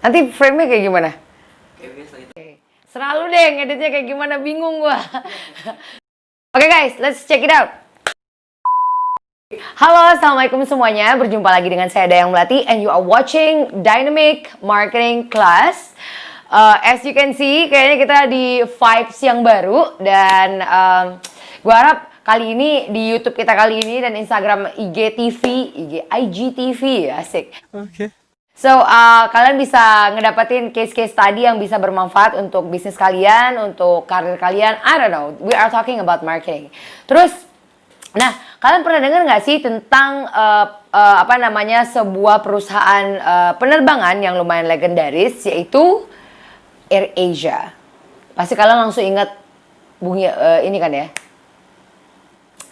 Nanti frame-nya kayak gimana? Kayak biasa gitu. Serah lu deh ngeditnya kayak gimana, bingung gua. Oke guys, let's check it out. Halo, assalamualaikum semuanya. Berjumpa lagi dengan saya Dayang Melati, and you are watching Dynamic Marketing Class. As you can see, kayaknya kita di vibes yang baru, dan gua harap kali ini di YouTube kita kali ini dan Instagram IGTV, asik. Oke. So, kalian bisa ngedapetin case-case tadi yang bisa bermanfaat untuk bisnis kalian, untuk karir kalian. I don't know, we are talking about marketing. Terus, nah, kalian pernah dengar nggak sih tentang sebuah perusahaan penerbangan yang lumayan legendaris, yaitu AirAsia. Pasti kalian langsung ingat ini kan ya.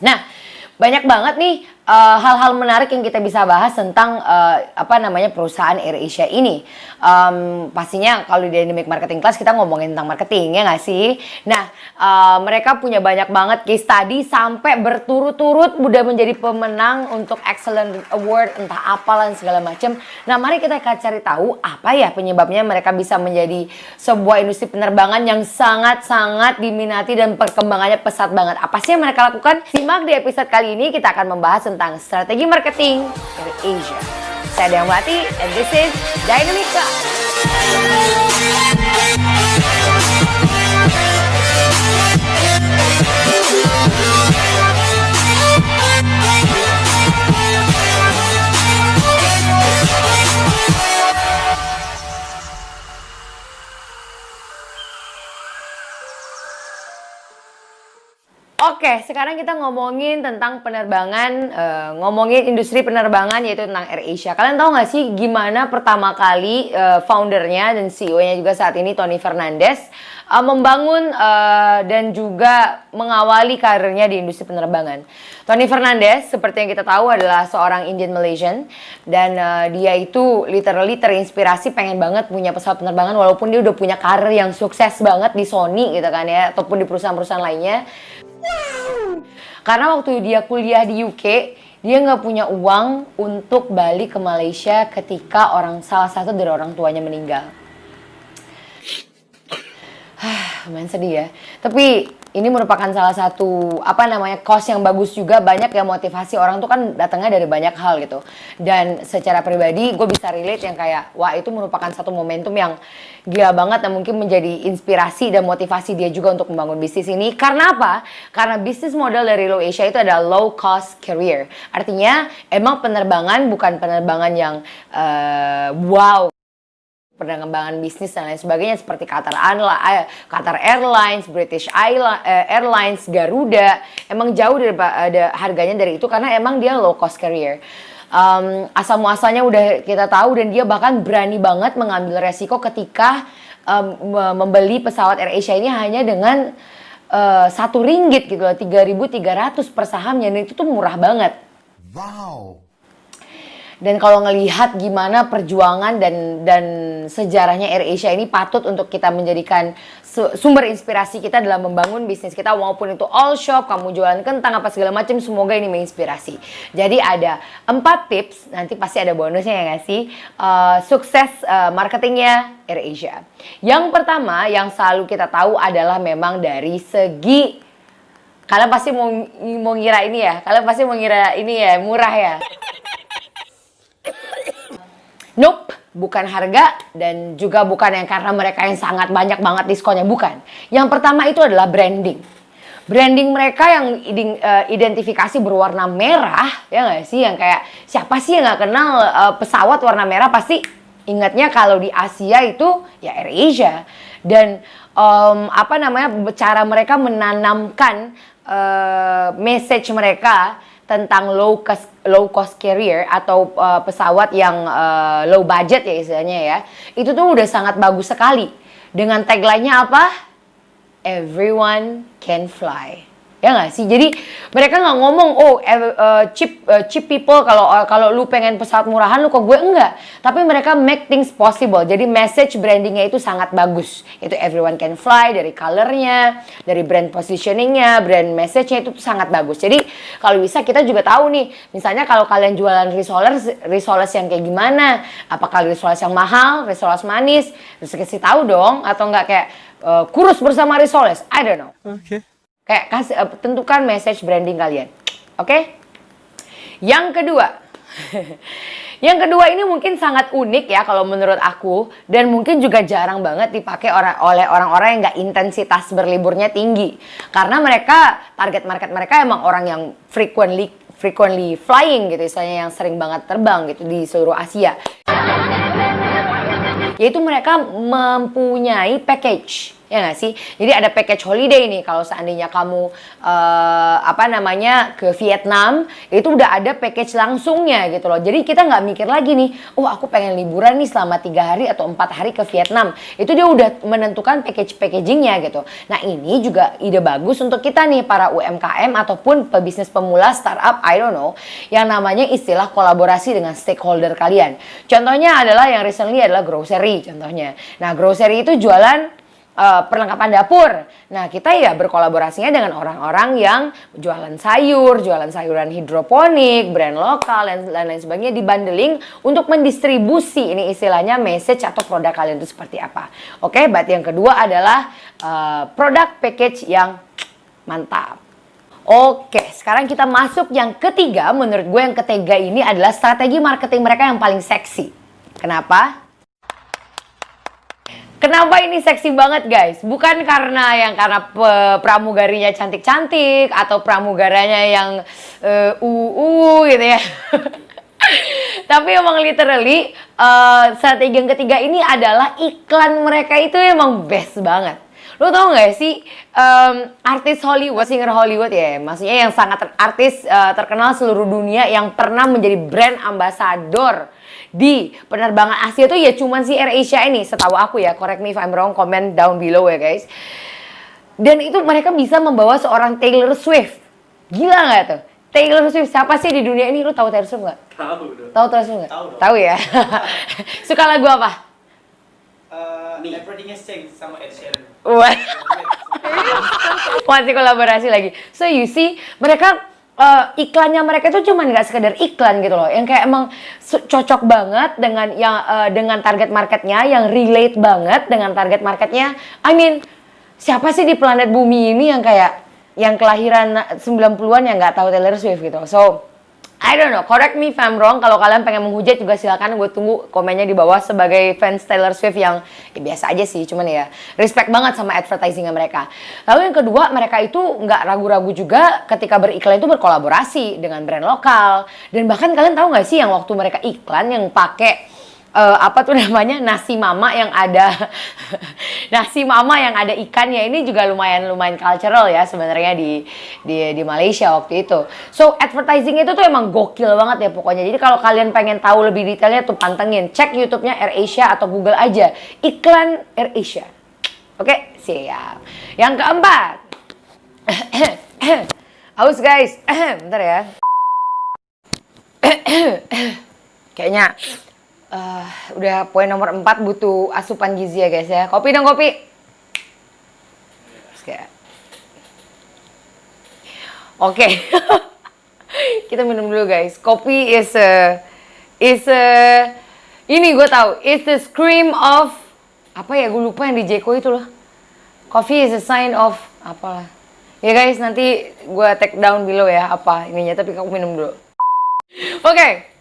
Nah, banyak banget nih hal-hal menarik yang kita bisa bahas tentang perusahaan AirAsia ini. Pastinya kalau di Dynamic Marketing Class kita ngomongin tentang marketing, ya nggak sih? Nah, mereka punya banyak banget case study sampai berturut-turut udah menjadi pemenang untuk Excellent Award, entah apalah segala macam. Nah, mari kita cari tahu apa ya penyebabnya mereka bisa menjadi sebuah industri penerbangan yang sangat-sangat diminati dan perkembangannya pesat banget. Apa sih yang mereka lakukan? Simak di episode kali ini, kita akan membahas tentang strategi marketing AirAsia. Saya Dayang Melati, and this is Dynamic Class. Oke, sekarang kita ngomongin tentang penerbangan, ngomongin industri penerbangan, yaitu tentang AirAsia. Kalian tahu nggak sih gimana pertama kali foundernya dan CEO-nya juga saat ini, Tony Fernandes, membangun dan juga mengawali karirnya di industri penerbangan. Tony Fernandes, seperti yang kita tahu, adalah seorang Indian Malaysian, dan dia itu literally terinspirasi pengen banget punya pesawat penerbangan, walaupun dia udah punya karir yang sukses banget di Sony gitu kan ya, ataupun di perusahaan-perusahaan lainnya. Karena waktu dia kuliah di UK, dia nggak punya uang untuk balik ke Malaysia ketika salah satu dari orang tuanya meninggal. Lumayan sedih ya. Tapi ini merupakan salah satu cost yang bagus juga. Banyak yang motivasi orang tuh kan datangnya dari banyak hal gitu. Dan secara pribadi gue bisa relate yang kayak, wah, itu merupakan satu momentum yang gila banget, dan mungkin menjadi inspirasi dan motivasi dia juga untuk membangun bisnis ini. Karena apa? Karena bisnis model dari AirAsia itu adalah low cost carrier. Artinya emang penerbangan bukan penerbangan yang wow, penerbangan bisnis dan lain sebagainya seperti Qatar Airlines, British Airlines, Garuda. Emang jauh dari harganya dari itu, karena emang dia low cost carrier. Asal muasalnya udah kita tahu, dan dia bahkan berani banget mengambil resiko ketika membeli pesawat AirAsia ini hanya dengan RM1 gitu loh, 3.300 per sahamnya, dan itu tuh murah banget. Wow. Dan kalau ngelihat gimana perjuangan dan sejarahnya AirAsia ini, patut untuk kita menjadikan sumber inspirasi kita dalam membangun bisnis kita, maupun itu all shop, kamu jualan kentang apa segala macam, semoga ini menginspirasi. Jadi ada 4 tips, nanti pasti ada bonusnya ya nggak sih, sukses marketingnya AirAsia. Yang pertama yang selalu kita tahu adalah memang dari segi, kalian pasti mau ngira ini ya, murah ya. Nope, bukan harga, dan juga bukan yang karena mereka yang sangat banyak banget diskonnya, bukan. Yang pertama itu adalah branding. Branding mereka yang identifikasi berwarna merah, ya nggak sih? Yang kayak, siapa sih yang nggak kenal pesawat warna merah? Pasti ingatnya kalau di Asia itu ya AirAsia. Dan cara mereka menanamkan message mereka tentang low cost carrier atau pesawat yang low budget ya istilahnya ya. Itu tuh udah sangat bagus sekali. Dengan tagline-nya apa? Everyone can fly. Ya nggak sih? Jadi mereka nggak ngomong, oh cheap people, kalau lu pengen pesawat murahan lu ke gue, enggak. Tapi mereka make things possible. Jadi message brandingnya itu sangat bagus. Itu everyone can fly, dari colornya, dari brand positioningnya, brand message-nya itu sangat bagus. Jadi kalau bisa kita juga tahu nih, misalnya kalau kalian jualan risoles yang kayak gimana, apakah risoles yang mahal, risoles manis, terus kasih tahu dong, atau enggak kayak kurus bersama risoles, I don't know. Oke. Kayak kasih tentukan message branding kalian. Oke? Yang kedua. Yang kedua ini mungkin sangat unik ya kalau menurut aku, dan mungkin juga jarang banget dipakai oleh orang-orang yang nggak intensitas berliburnya tinggi. Karena mereka, target market mereka emang orang yang frequently flying gitu, istilahnya yang sering banget terbang gitu di seluruh Asia. Yaitu mereka mempunyai package, ya nggak sih? Jadi ada package holiday nih, kalau seandainya kamu ke Vietnam, itu udah ada package langsungnya gitu loh. Jadi kita nggak mikir lagi nih, oh aku pengen liburan nih selama 3 hari atau 4 hari ke Vietnam. Itu dia udah menentukan packagingnya gitu. Nah ini juga ide bagus untuk kita nih, para UMKM ataupun pebisnis pemula, startup, I don't know, yang namanya istilah kolaborasi dengan stakeholder kalian. Contohnya adalah yang recently adalah grocery contohnya. Nah grocery itu jualan perlengkapan dapur. Nah, kita ya berkolaborasinya dengan orang-orang yang jualan sayuran hidroponik, brand lokal, dan lain-lain sebagainya, dibandeling untuk mendistribusi, ini istilahnya message atau produk kalian itu seperti apa. Oke, berarti yang kedua adalah produk package yang mantap. Oke, sekarang kita masuk yang ketiga. Menurut gue yang ketiga ini adalah strategi marketing mereka yang paling seksi. Kenapa? Kenapa ini seksi banget guys? Bukan karena pramugarinya cantik-cantik atau pramugaranya yang gitu ya. Tapi emang literally strategi yang ketiga ini adalah iklan mereka itu emang best banget. Lo tau gak sih artis Hollywood, singer Hollywood ya, maksudnya yang sangat artis terkenal seluruh dunia yang pernah menjadi brand ambassador di penerbangan Asia tuh ya cuman si AirAsia ini, setahu aku ya, correct me if I'm wrong, comment down below ya guys. Dan itu mereka bisa membawa seorang Taylor Swift. Gila gak tuh? Taylor Swift, siapa sih di dunia ini? Lu tahu Taylor Swift gak? Tahu dong. Tahu Taylor Swift gak? Tahu ya? Suka lagu apa? Everything is Changed sama Ed Sheeran. Wah. Masih kolaborasi lagi. So you see, mereka iklannya mereka itu cuma nggak sekedar iklan gitu loh, yang kayak emang cocok banget dengan dengan target marketnya, yang relate banget dengan target marketnya. I mean, siapa sih di planet bumi ini yang kayak yang kelahiran 90-an yang nggak tahu Taylor Swift gitu. So I don't know, correct me if I'm wrong. Kalau kalian pengen menghujat juga silakan, gue tunggu komennya di bawah. Sebagai fans Taylor Swift yang ya biasa aja sih, cuman ya respect banget sama advertisingnya mereka. Lalu yang kedua, mereka itu nggak ragu-ragu juga ketika beriklan itu berkolaborasi dengan brand lokal. Dan bahkan kalian tahu nggak sih yang waktu mereka iklan yang pakai nasi mama yang ada nasi mama yang ada ikannya, ini juga lumayan cultural ya sebenarnya di Malaysia waktu itu. So advertising itu tuh emang gokil banget ya pokoknya. Jadi kalau kalian pengen tahu lebih detailnya tuh pantengin, cek YouTube-nya AirAsia atau Google aja iklan AirAsia. Oke, siap. Yang keempat, haus guys, bentar ya. Kayaknya udah poin nomor 4 butuh asupan gizi ya guys ya. Kopi dong, kopi. Oke. Kita minum dulu guys. Kopi is ini gue tahu, it's the scream of apa ya, gue lupa yang di Jeko itu loh. Coffee is a sign of apalah. Ya guys, nanti gue take down below ya apa ininya, tapi kamu minum dulu. Oke.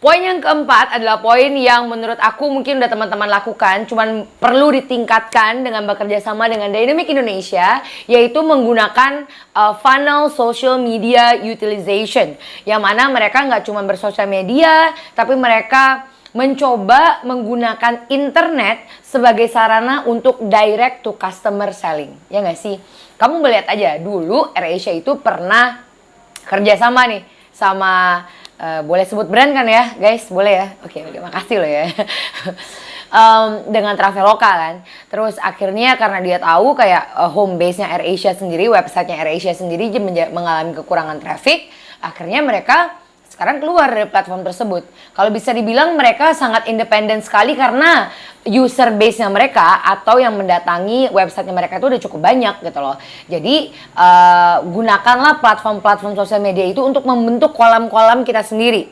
Poin yang keempat adalah poin yang menurut aku mungkin udah teman-teman lakukan, cuman perlu ditingkatkan dengan bekerja sama dengan Dynamic Indonesia, yaitu menggunakan funnel social media utilization, yang mana mereka nggak cuma bersosial media, tapi mereka mencoba menggunakan internet sebagai sarana untuk direct to customer selling, ya nggak sih? Kamu melihat aja, dulu AirAsia itu pernah kerjasama nih sama boleh sebut brand kan ya guys? Boleh ya? Oke, makasih loh ya. dengan Traveloka kan. Terus akhirnya karena dia tahu kayak home base-nya AirAsia sendiri, websitenya AirAsia sendiri mengalami kekurangan traffic, akhirnya mereka sekarang keluar dari platform tersebut. Kalau bisa dibilang mereka sangat independen sekali karena user base-nya mereka atau yang mendatangi websitenya mereka itu udah cukup banyak gitu loh. Jadi gunakanlah platform-platform sosial media itu untuk membentuk kolam-kolam kita sendiri.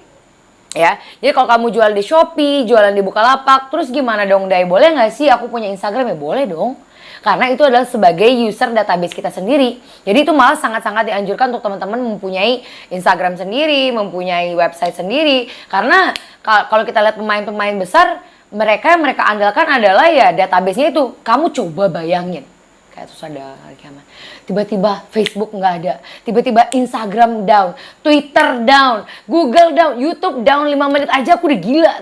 Ya, jadi kalau kamu jual di Shopee, jualan di Bukalapak, terus gimana dong, Day? Boleh nggak sih aku punya Instagram? Ya boleh dong. Karena itu adalah sebagai user database kita sendiri. Jadi itu malah sangat-sangat dianjurkan untuk teman-teman mempunyai Instagram sendiri, mempunyai website sendiri. Karena kalau kita lihat pemain-pemain besar, mereka andalkan adalah ya database-nya itu. Kamu coba bayangin. Kayak terus ada hari kiamat. Tiba-tiba Facebook nggak ada. Tiba-tiba Instagram down. Twitter down. Google down. YouTube down 5 menit aja aku udah gila.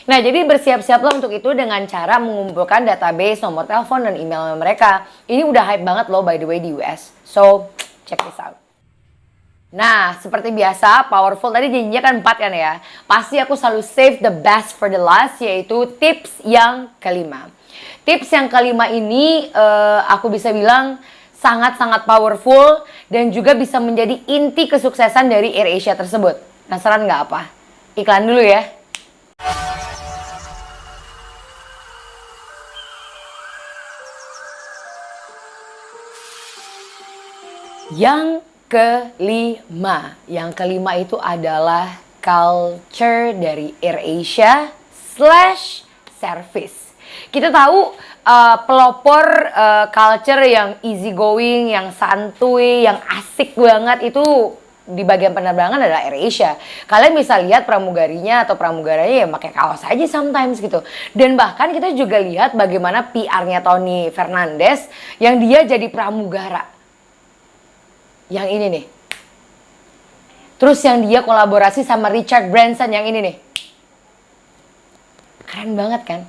Nah, jadi bersiap-siaplah untuk itu dengan cara mengumpulkan database, nomor telepon, dan email mereka. Ini udah hype banget loh by the way di US. So, check this out. Nah, seperti biasa, powerful tadi janjinya kan 4 kan ya. Pasti aku selalu save the best for the last, yaitu tips yang kelima. Tips yang kelima ini aku bisa bilang sangat-sangat powerful dan juga bisa menjadi inti kesuksesan dari AirAsia tersebut. Penasaran nggak apa? Iklan dulu ya. Yang kelima itu adalah culture dari AirAsia / service. Kita tahu pelopor culture yang easy going, yang santuy, yang asik banget itu di bagian penerbangan adalah AirAsia. Kalian bisa lihat pramugarinya atau pramugaranya ya pakai kaos aja sometimes gitu. Dan bahkan kita juga lihat bagaimana PR-nya Tony Fernandes yang dia jadi pramugara. Yang ini nih. Terus yang dia kolaborasi sama Richard Branson yang ini nih. Keren banget kan?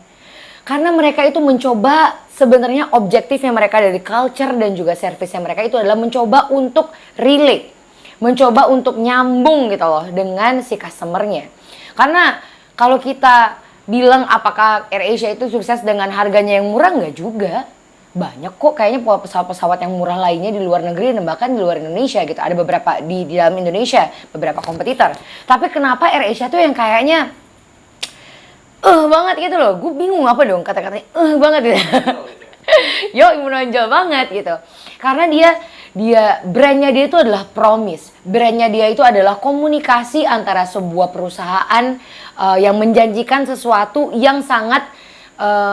Karena mereka itu mencoba sebenarnya objektifnya mereka dari culture dan juga service-nya mereka itu adalah mencoba untuk relate. Mencoba untuk nyambung gitu loh dengan si customer-nya. Karena kalau kita bilang apakah AirAsia itu sukses dengan harganya yang murah, nggak juga. Banyak kok kayaknya pesawat-pesawat yang murah lainnya di luar negeri dan bahkan di luar Indonesia gitu. Ada beberapa di dalam Indonesia, beberapa kompetitor. Tapi kenapa AirAsia tuh yang kayaknya banget gitu loh. Gue bingung apa dong kata-katanya banget gitu. Yo, menonjol banget gitu. Karena dia brandnya dia itu adalah promise. Brandnya dia itu adalah komunikasi antara sebuah perusahaan yang menjanjikan sesuatu yang sangat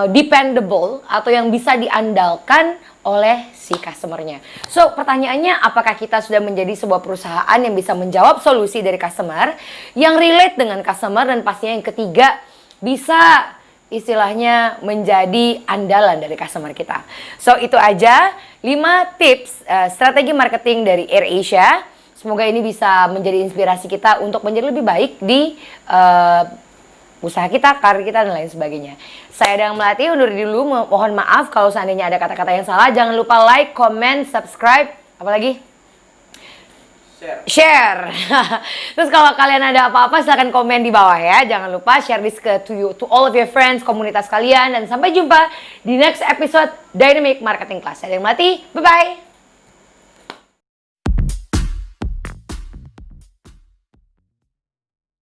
dependable atau yang bisa diandalkan oleh si customer-nya. So, pertanyaannya apakah kita sudah menjadi sebuah perusahaan yang bisa menjawab solusi dari customer, yang relate dengan customer, dan pastinya yang ketiga bisa istilahnya menjadi andalan dari customer kita. So, itu aja 5 tips strategi marketing dari AirAsia. Semoga ini bisa menjadi inspirasi kita untuk menjadi lebih baik di usaha kita, karir kita, dan lain sebagainya. Saya Dang Melati undur dulu, mohon maaf kalau seandainya ada kata-kata yang salah. Jangan lupa like, comment, subscribe, apalagi? Share. Terus kalau kalian ada apa-apa silahkan komen di bawah ya. Jangan lupa share this to all of your friends, komunitas kalian. Dan sampai jumpa di next episode Dynamic Marketing Class. Saya Dang Melati, bye-bye.